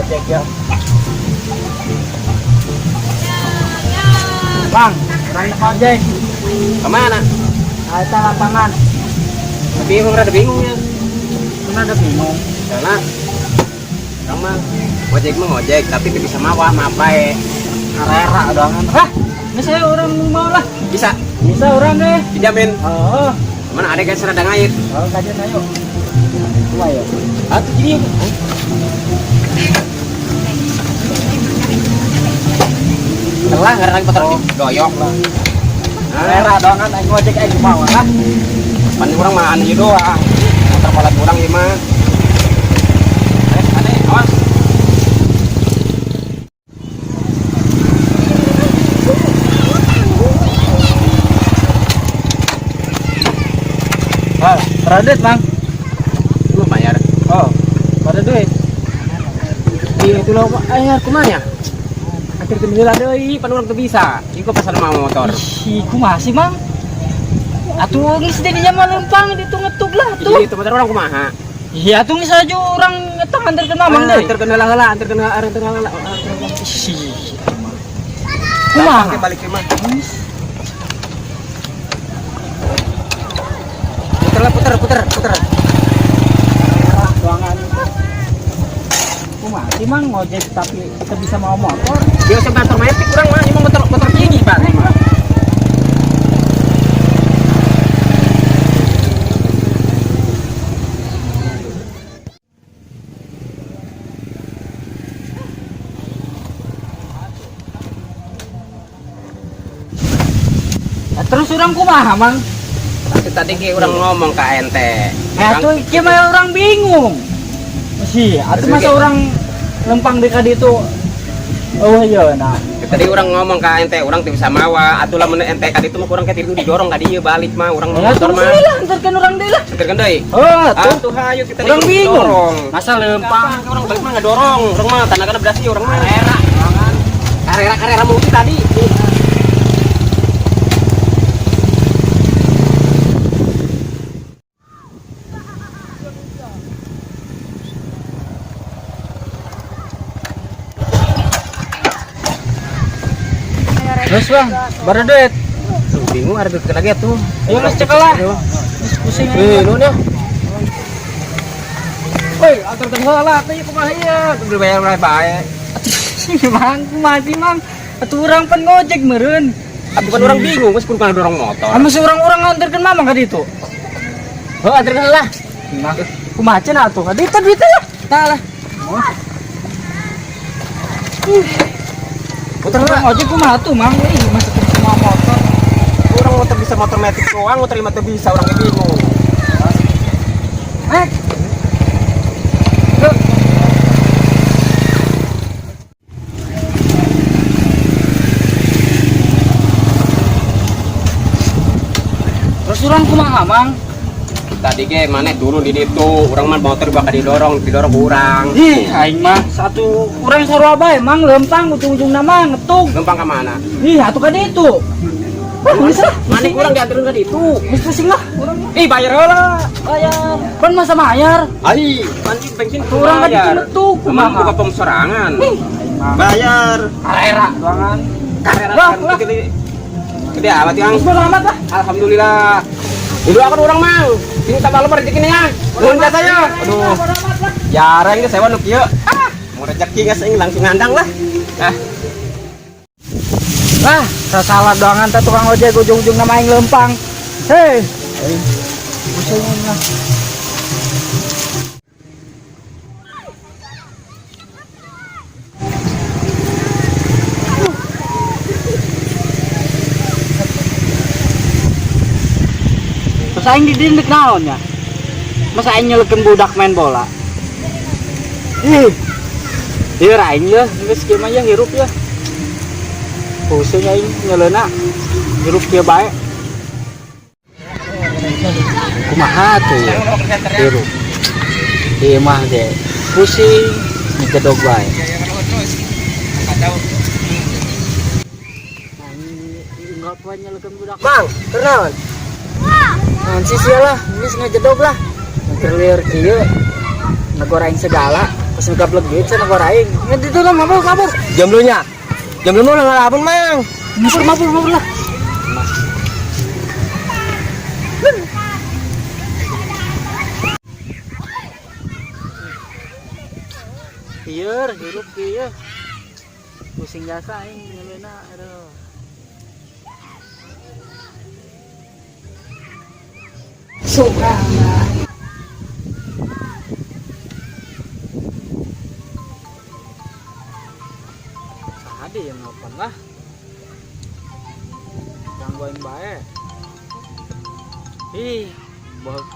Ojek ya. Bang, orang ojek. Kemana? Kita lapangan. Rada bingung ya. Kenapa bingung? Karena orang mah ojek mah ojek, tapi tidak bisa mawah, mapai. Karera doangan. Ini saya orang mau lah. Bisa? Bisa orang deh. Dijamin? Oh. Mana ada guys radang air? Oh, kajian ayo. Cuma ya. Atuh jadi. Telah nggak ada motor doyok lah. Karera doangan ayo ojek aja mau lah. Pan orang mah anu doang. Motor balat kurang 5. Ade, awas. Pada duit bang. Lu bayar. Oh, pada duit. Itu lo ayah kemana? Akhir kemila deui, pan urang teu bisa. Iku pasal mau motor. Ih, kumaha sih mang? Atuh geus di zaman lempang itu ngetug lah tuh. Itu motor orang kumaha? Iya atuh geus aja orang ngetang antar ke mamang deui. Antar kenal heula, antar kenal heula. Kumaha? Balik ke mah. Puter. Ruangan. Kumaha sih mang ngojek tapi kita bisa mau motor? Dia usah motor metik kurang mah, ini motor tinggi Pak. Terus orang kumaha mang? Tadi ke orang ngomong ke ente. Atuh gimana orang bingung. Sih, atuh masa orang lempang dekat itu. Oh iya nah. Tadi orang ngomong ke ente, orang teu bisa mawa. Atuh lamun ente ka ditu mah kurang ketiru didorong ka dieu balik mah urang motor mah. Ya antarkan orang deui lah. Antarkan deui. Oh, Atuh hayu kita orang bingung. dorong. Masa lempang Orang balik mah ngadorong. Urang mah tanagana berasi urang mah. Karera mungkin tadi. terus bang, baru duit. Bingung ada duit lagi tuh. Ayo mas cek lah. Pusing Nuhun ya. Woi, atur heula teh kumaha ieu? Kudu bayar bae. Mang, kumaha sih mang? Atuh urang pan ngojek meureun. Bukan orang bingung, geus kudu dorong motor. Anu urang-urang nganterkeun mamang ka ditu. Heuh, anterkeun lah. Nah, kumaha cenah atuh? Duit lah. Tah lah. Puter Urang ojek kumaha tuh mang? Ih, masukin semua motor. Orang motor bisa motor metik doang, motor lima tuh bisa, orang bingung. Terus urang kumaha mang? Tadi ke mana turun di situ, orang mah motor bakal didorong urang. Ih, aing mah satu urang sarua bae mang lempang ujung-ujungna mah ngetug. Lempang ke mana? Ih, atuh ka ditu. Bisa. Mana kurang dianterin ke situ? Geus pusing lah urang. Ih, bayar heula. Bayar. Pan masa mayar. Ai, bensin bensin Urang ka ditu ngetug Emang buka kumaha? pemsorangan. Mah. Bayar. Karera doangan. Karera Wah, kan gede amat yang. Geus bodo amat lah. Alhamdulillah. Dulu akan orang mang. Ini tambah lebar rezekinya ya. Nuhun jasanya. Aduh. Jarang ge sewa nu kieu. Mau rezeki geus aing langsung ngandang lah. Lah, salah doangan teh tukang ojek ujung-ujungna mah aing lempang. Hei. Pusing lah. Terus aing didindek naonnya? Masa aing nyelekeun budak main bola? Iya raing ya, geus kieu mah ya hirup ya. Pusing aing nyeleuna. Hirup kieu bae. Kumaha tuh ya? Hirup. Ieu mah ge pusing nyedog bae. Enggak punya legem budak. Mang, kenaon? Nanti sih lah, geus ngajedog lah. Ngelir kieu. Ngegorain segala. Pas ngegablek duit saya ngegorain. Nge itu lah mabur. Jam lu nya. Jam lu lah ngalamun, Mang. Mabur lah. Hieur, hirup kieu. Pusing jasa aing nyeleuna aduh. Suka. Ada yang nelfon lah. Gangguin bae. Ih, bos.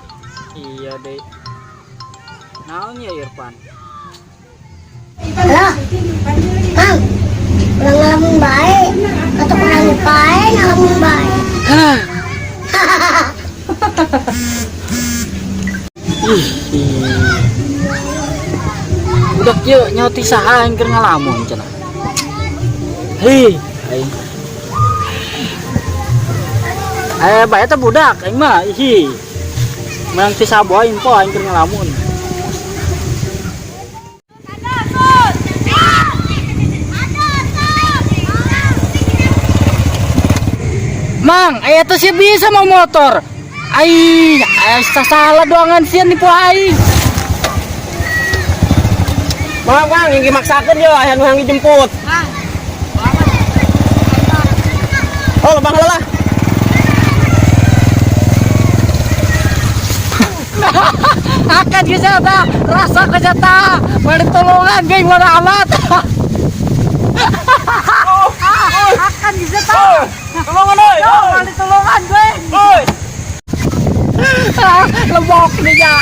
Iya deh. Naon ya Irfan? Lah, Mang, ulang ngalamun baik atau kurang baik ngalamun baik. Udah yuk nyoti saha yang keur ngalamun cenah. Hei, aing. Bae teh budak aing mah. Ih. Menang ti saboa info aing keur ngalamun. Mang, aya teh sih bisa mau motor. Ai, salah doangan sian nipu aing. Mang, yang maksakeun yo aya nu dijemput. Oh, Bang lah. Akan geus eta, rasa geus eta. Bari tolongan geuing warna amat. Akan geus eta. Tolongan euy. Bari tolongan gue. Oi. Lembok nih ya.